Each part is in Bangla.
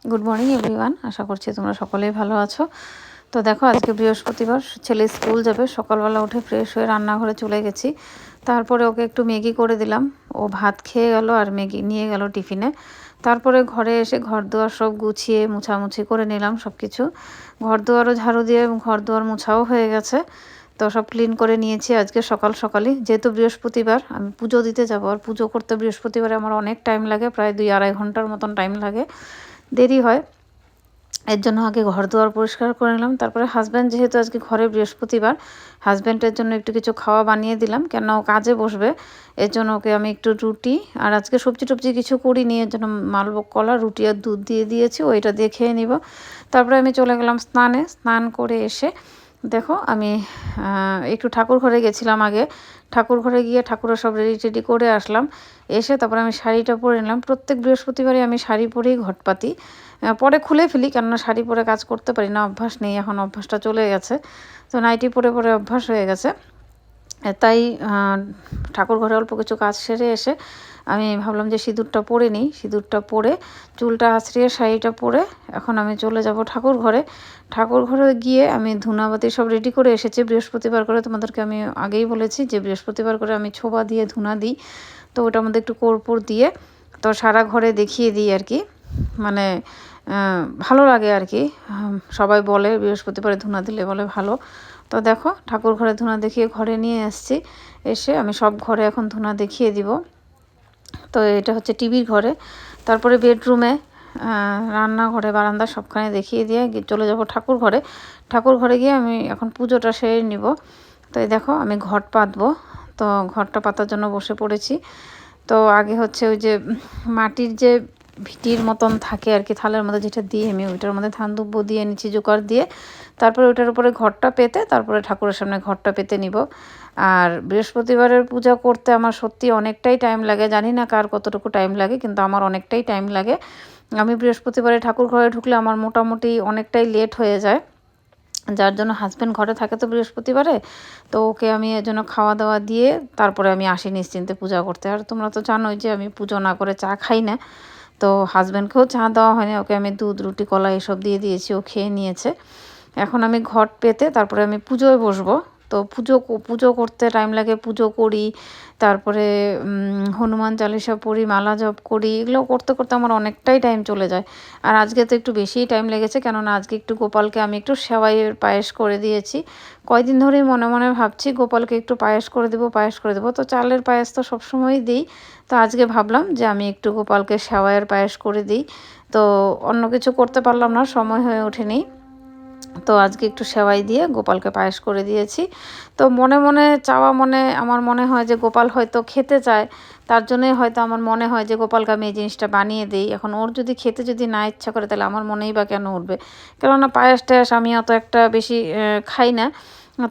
গুড মর্নিং এভরিওয়ান, আশা করছি তোমরা সকলেই ভালো আছো। তো দেখো, আজকে বৃহস্পতিবার, ছেলে স্কুল যাবে। সকালবেলা উঠে ফ্রেশ হয়ে রান্নাঘরে চলে গেছি। তারপরে ওকে একটু ম্যাগি করে দিলাম, ও ভাত খেয়ে গেল আর ম্যাগি নিয়ে গেল টিফিনে। তারপরে ঘরে এসে ঘর দুয়ার সব গুছিয়ে মুছামুছি করে নিলাম সব কিছু। ঘর দুয়ারও ঝাড়ু দিয়ে ঘর দুয়ার মুছাও হয়ে গেছে। তো সব ক্লিন করে নিয়েছি আজকে সকাল সকালই, যেহেতু বৃহস্পতিবার আমি পুজো দিতে যাবো। আর পুজো করতে বৃহস্পতিবারে আমার অনেক টাইম লাগে, প্রায় 2-2.5 ঘন্টার মতন টাইম লাগে, দেরি হয়। এর জন্য আগে ঘর দুয়ার পরিষ্কার করে নিলাম। তারপরে হাজব্যান্ড যেহেতু আজকে ঘরে বৃহস্পতিবার, হাজব্যান্ডের জন্য একটু কিছু খাওয়া বানিয়ে দিলাম, কেন ও কাজে বসবে। এর জন্য ওকে আমি একটু রুটি, আর আজকে সবজি টবজি কিছু করিনি, এর জন্য মালভোগ কলা, রুটি আর দুধ দিয়ে দিয়েছি, ওইটা দিয়ে খেয়ে নিব। তারপরে আমি চলে গেলাম স্নানে। স্নান করে এসে দেখো আমি একটু ঠাকুর ঘরে গেছিলাম আগে। ঠাকুর ঘরে গিয়ে ঠাকুরের সব রেডি টেডি করে আসলাম। এসে তারপরে আমি শাড়িটা পরে নিলাম। প্রত্যেক বৃহস্পতিবারই আমি শাড়ি পরেই ঘট পাতি, পরে খুলে ফেলি, কেননা শাড়ি পরে কাজ করতে পারি না, অভ্যাস নেই, এখন অভ্যাসটা চলে গেছে। তো নাইটি পরে পরে অভ্যাস হয়ে গেছে। তাই ঠাকুর ঘরে অল্প কিছু কাজ সেরে এসে আমি ভাবলাম যে সিঁদুরটা পরে নিই। সিঁদুরটা পরে চুলটা আঁচড়িয়ে শাড়িটা পরে এখন আমি চলে যাব ঠাকুর ঘরে। ঠাকুর ঘরে গিয়ে আমি ধূনাবাতি সব রেডি করে এসেছি। বৃহস্পতিবার করে তোমাদেরকে আমি আগেই বলেছি যে বৃহস্পতিবার করে আমি ছোবা দিয়ে ধূনা দিই। তো ওটার মধ্যে একটু কর্পূর দিয়ে তো সারা ঘরে দেখিয়ে দিই আর কি, মানে ভালো লাগে আর কি। সবাই বলে বৃহস্পতিবারে ধূনা দিলে বলে ভালো। তো দেখো, ঠাকুর ঘরে ধূনা দেখিয়ে ঘরে নিয়ে এসেছি। এসে আমি সব ঘরে এখন ধূনা দেখিয়ে দিব। তো এটা হচ্ছে টিভির ঘরে। তারপরে বেডরুমে, রান্নাঘরে, বারান্দা সবখানে দেখিয়ে দিয়ে চলে যাব ঠাকুর ঘরে। ঠাকুর ঘরে গিয়ে আমি এখন পুজোটা সেরে নিব। তো এই দেখো আমি ঘট পাতবো। তো ঘরটা পাতার জন্য বসে পড়েছি। তো আগে হচ্ছে ওই যে মাটির যে ভিটির মতন থাকে আর কি, থালের মধ্যে যেটা দিয়ে আমি ওইটার মধ্যে ধান দুব্বো দিয়ে নিচ্ছি, জোকার দিয়ে। তারপরে ওইটার উপরে ঘরটা পেতে তারপরে ঠাকুরের সামনে ঘরটা পেতে নিব। আর বৃহস্পতিবারের পূজা করতে আমার সত্যি অনেকটাই টাইম লাগে, জানি না কার কতটুকু টাইম লাগে, কিন্তু আমার অনেকটাই টাইম লাগে। আমি বৃহস্পতিবারে ঠাকুর ঘরে ঢুকলে আমার মোটামুটি অনেকটাই লেট হয়ে যায়, যার জন্য হাজব্যান্ড ঘরে থাকে তো বৃহস্পতিবারে। তো ওকে আমি এর জন্য খাওয়া দাওয়া দিয়ে তারপরে আমি আসি নিশ্চিন্তে পূজা করতে। আর তোমরা তো জানোই যে আমি পুজো না করে চা খাই না। তো হাজব্যান্ডকেও চা দেওয়া হয়নি, ওকে আমি দুধ, রুটি, কলা এসব দিয়ে দিয়েছি, ও খেয়ে নিয়েছে। এখন আমি ঘট পেতে তারপরে আমি পুজোয় বসবো। তো পুজো করতে টাইম লাগে, পুজো করি, তারপরে হনুমান চালিসা পড়ি, মালা জপ করি, এগুলো করতে করতে আমার অনেকটাই টাইম চলে যায়। আর আজকে তো একটু বেশিই টাইম লেগেছে, কেননা আজকে একটু গোপালকে আমি একটু সেওয়াইয়ের পায়েস করে দিয়েছি। কয়দিন ধরেই মনে মনে ভাবছি গোপালকে একটু পায়েস করে দেবো, পায়েস করে দেবো। তো চালের পায়েস তো সবসময়ই দিই, তো আজকে ভাবলাম যে আমি একটু গোপালকে সেওয়াইয়ের পায়েস করে দিই। তো অন্য কিছু করতে পারলাম না, সময় হয়ে ওঠেনি। তো আজকে একটু সেওয়াই দিয়ে গোপালকে পায়েস করে দিয়েছি। তো মনে মনে চাওয়া, মনে আমার মনে হয় যে গোপাল হয়তো খেতে চায়, তার জন্যই হয়তো আমার মনে হয় যে গোপালকে আমি এই জিনিসটা বানিয়ে দিই। এখন ওর যদি খেতে যদি না ইচ্ছা করে, তাহলে আমার মনেই বা কেন উঠবে। কেননা পায়েস টায়েস আমি অত একটা বেশি খাই না,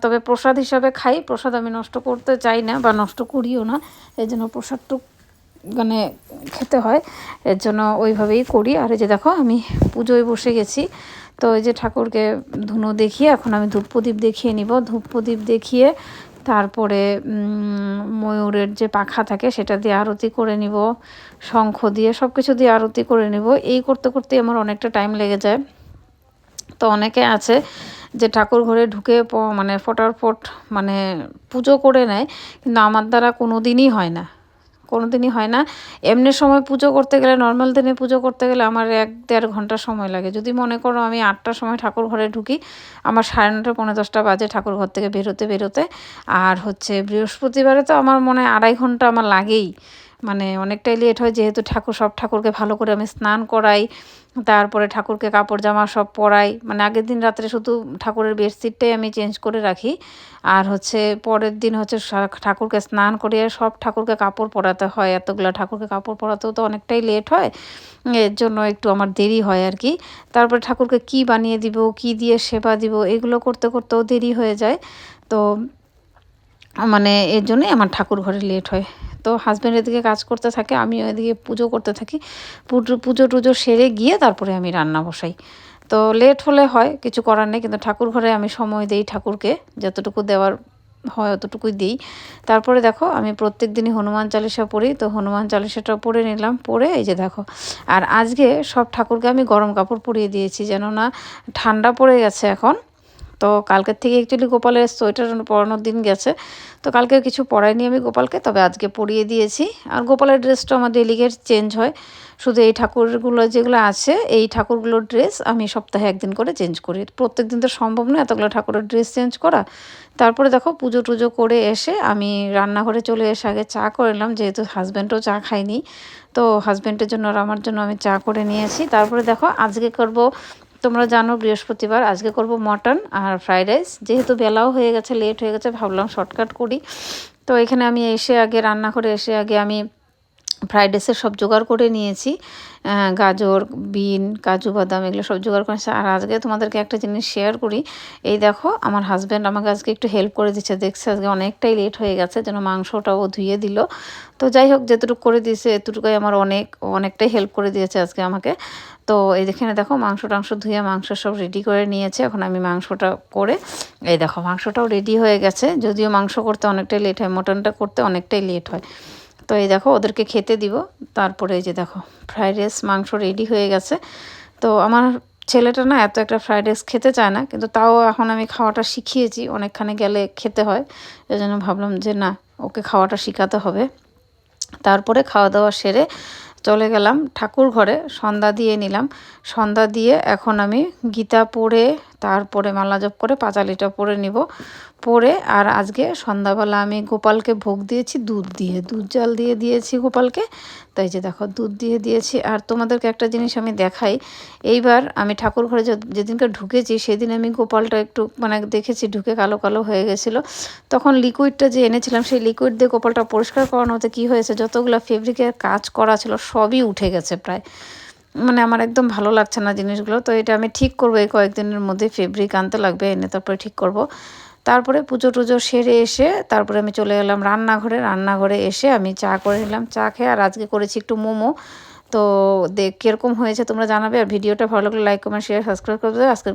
তবে প্রসাদ হিসাবে খাই। প্রসাদ আমি নষ্ট করতে চাই না বা নষ্ট করিও না, এই জন্য প্রসাদটুক মানে খেতে হয়, এর জন্য ওইভাবেই করি। আর এই যে দেখো আমি পুজোয় বসে গেছি। তো এই যে ঠাকুরকে ধুনো দেখিয়ে এখন আমি ধূপ প্রদীপ দেখিয়ে নিব। ধূপ প্রদীপ দেখিয়ে তারপরে ময়ূরের যে পাখা থাকে সেটা দিয়ে আরতি করে নিব, শঙ্খ দিয়ে সব কিছু দিয়ে আরতি করে নিব। এই করতে করতে আমার অনেকটা টাইম লেগে যায়। তো অনেকে আছে যে ঠাকুর ঘরে ঢুকে মানে ফটাফট মানে পুজো করে নেয়, কিন্তু আমার দ্বারা কোনো দিনই হয় না, কোনো দিনই হয় না। এমনি সময় পুজো করতে গেলে, নর্মাল দিনে পুজো করতে গেলে আমার 1-1.5 ঘন্টা সময় লাগে। যদি মনে করো আমি 8টার সময় ঠাকুর ঘরে ঢুকি, আমার 9:30 পৌনে 10টা বাজে ঠাকুর ঘর থেকে বেরোতে বেরোতে। আর হচ্ছে বৃহস্পতিবারে তো আমার মনে হয় 2.5 ঘন্টা আমার লাগেই, মানে অনেকটাই লেট হয়, যেহেতু সব ঠাকুরকে ভালো করে আমি স্নান করাই, তারপরে ঠাকুরকে কাপড় জামা সব পরাই। মানে আগের দিন রাত্রে শুধু ঠাকুরের বেডশিটটাই আমি চেঞ্জ করে রাখি, আর হচ্ছে পরের দিন হচ্ছে ঠাকুরকে স্নান করিয়ে সব ঠাকুরকে কাপড় পরাতে হয়। এতগুলো ঠাকুরকে কাপড় পরাতেও তো অনেকটাই লেট হয়, এর জন্য একটু আমার দেরি হয় আর কি। তারপরে ঠাকুরকে কি বানিয়ে দিব, কি দিয়ে সেবা দিব, এগুলো করতে করতেও দেরি হয়ে যায়। তো মানে এর জন্যই আমার ঠাকুর ঘরে লেট হয়। তো হাজব্যান্ড এদিকে কাজ করতে থাকে, আমি ওইদিকে পুজো করতে থাকি। পুজো টুজো সেরে গিয়ে তারপরে আমি রান্না বসাই। তো লেট হলে হয়, কিছু করার নেই, কিন্তু ঠাকুর ঘরে আমি সময় দিই ঠাকুরকে যতটুকু দেওয়ার হয় অতটুকুই দিই। তারপরে দেখো আমি প্রত্যেক দিনই হনুমান চালিসা পড়ি, তো হনুমান চালিসাটা পড়ে নিলাম, পড়ে এই যে দেখো। আর আজকে সব ঠাকুরকে আমি গরম কাপড় পরিয়ে দিয়েছি, যেন না ঠান্ডা পড়ে গেছে এখন। তো কালকের থেকে অ্যাকচুয়ালি গোপালের সোয়েটার পরানোর দিন গেছে, তো কালকে কিছু পরাইনি আমি গোপালকে, তবে আজকে পরিয়ে দিয়েছি। আর গোপালের ড্রেসটা আমার ডেলিকেট চেঞ্জ হয়, শুধু এই ঠাকুরগুলো যেগুলো আছে এই ঠাকুরগুলোর ড্রেস আমি সপ্তাহে একদিন করে চেঞ্জ করি। প্রত্যেক দিন তো সম্ভব নয় এতগুলো ঠাকুরের ড্রেস চেঞ্জ করা। তারপরে দেখো পুজো টুজো করে এসে আমি রান্নাঘরে চলে এসে আগে চা করে নিলাম, যেহেতু হাজব্যান্ডও চা খায়নি, তো হাজব্যান্ডের জন্য আর আমার জন্য আমি চা করে নিয়েছি। তারপরে দেখো আজকে করব, তোমরা জানো বৃহস্পতিবার, আজকে করব মটন আর ফ্রাইড রাইস। যেহেতু বেলাও হয়ে গেছে, লেট হয়ে গেছে, ভাবলাম শর্টকাট করি। তো এখানে আমি এসে আগে রান্নাঘরে এসে আগে আমি ফ্রাইড রাইসের সব জোগাড় করে নিয়েছি, গাজর, বিন, কাজু বাদাম এগুলো সব জোগাড় করেছি। আর আজকে তোমাদেরকে একটা জিনিস শেয়ার করি, এই দেখো আমার হাজব্যান্ড আমাকে আজকে একটু হেল্প করে দিচ্ছে, দেখছে আজকে অনেকটাই লেট হয়ে গেছে, যেন মাংসটাও ধুয়ে দিল। তো যাই হোক, যেটুকু করে দিয়েছে এতটুকুই আমার অনেকটাই হেল্প করে দিয়েছে আজকে আমাকে। তো এই এখানে দেখো মাংস টাংস ধুয়ে মাংস সব রেডি করে নিয়েছে, এখন আমি মাংসটা করে, এই দেখো মাংসটাও রেডি হয়ে গেছে। যদিও মাংস করতে অনেকটাই লেট হয়, মটনটা করতে অনেকটাই লেট হয়। তো এই দেখো ওদেরকে খেতে দিব। তারপরে এই যে দেখো ফ্রাইড রাইস মাংস রেডি হয়ে গেছে। তো আমার ছেলেটা না এত একটা ফ্রাইড রাইস খেতে চায় না, কিন্তু তাও এখন আমি খাওয়াটা শিখিয়েছি, অনেকখানে গেলে খেতে হয়, এই জন্য ভাবলাম যে না, ওকে খাওয়াটা শেখাতে হবে। তারপরে খাওয়া দাওয়া সেরে চলে গেলাম ঠাকুর ঘরে, সন্ধ্যা দিয়ে নিলাম। সন্ধ্যা দিয়ে এখন আমি গীতা পড়ে তারপরে মালা জপ করে পাঁচালিটা পড়ে নিব, পড়ে আর আজকে সন্ধ্যাবেলা আমি গোপালকে ভোগ দিয়েছি দুধ দিয়ে, দুধ জাল দিয়ে দিয়েছি গোপালকে। তাই যে দেখো দুধ দিয়ে দিয়েছি। আর তোমাদেরকে একটা জিনিস আমি দেখাই, এইবার আমি ঠাকুর ঘরে যেদিনকে ঢুকেছি সেদিন আমি গোপালটা একটু মানে দেখেছি ঢুকে কালো কালো হয়ে গেছিলো, তখন লিকুইডটা যে এনেছিলাম সেই লিকুইড দিয়ে গোপালটা পরিষ্কার করানো হতে কী হয়েছে, যতগুলো ফেব্রিকের কাজ করা ছিল সবই উঠে গেছে প্রায়। মানে আমার একদম ভালো লাগছে না জিনিসগুলো। তো এটা আমি ঠিক করবো, এই কয়েকদিনের মধ্যে ফেব্রিক আনতে লাগবে, এনে তারপরে ঠিক করব। তারপরে পুজো টুজো সেরে এসে তারপরে আমি চলে গেলাম রান্নাঘরে। রান্নাঘরে এসে আমি চা করে নিলাম, চা খেয়ে আর আজকে করেছি একটু মোমো। তো কীরকম হয়েছে তোমরা জানাবে, আর ভিডিওটা ভালো লাগলে লাইক কমেন্ট শেয়ার সাবস্ক্রাইব করে দেবে। আজকে